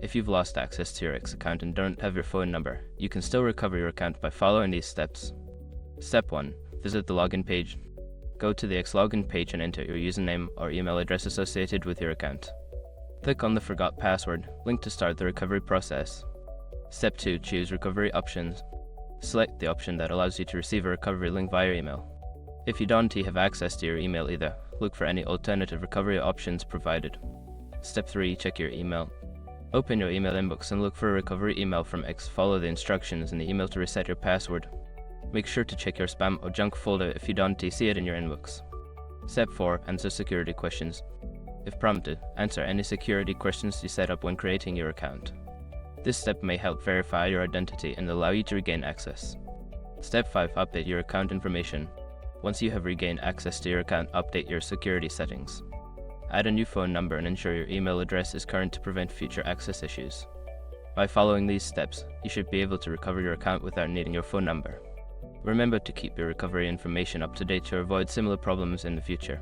If you've lost access to your X account and don't have your phone number, you can still recover your account by following these steps. Step 1. Visit the login page. Go to the X login page and enter your username or email address associated with your account. Click on the Forgot Password link to start the recovery process. Step 2. Choose Recovery Options. Select the option that allows you to receive a recovery link via email. If you don't have access to your email either, look for any alternative recovery options provided. Step 3. Check your email. Open your email inbox and look for a recovery email from X. Follow the instructions in the email to reset your password. Make sure to check your spam or junk folder if you don't see it in your inbox. Step 4. Answer security questions. If prompted, answer any security questions you set up when creating your account. This step may help verify your identity and allow you to regain access. Step 5. Update your account information. Once you have regained access to your account, update your security settings. Add a new phone number and ensure your email address is current to prevent future access issues. By following these steps, you should be able to recover your account without needing your phone number. Remember to keep your recovery information up to date to avoid similar problems in the future.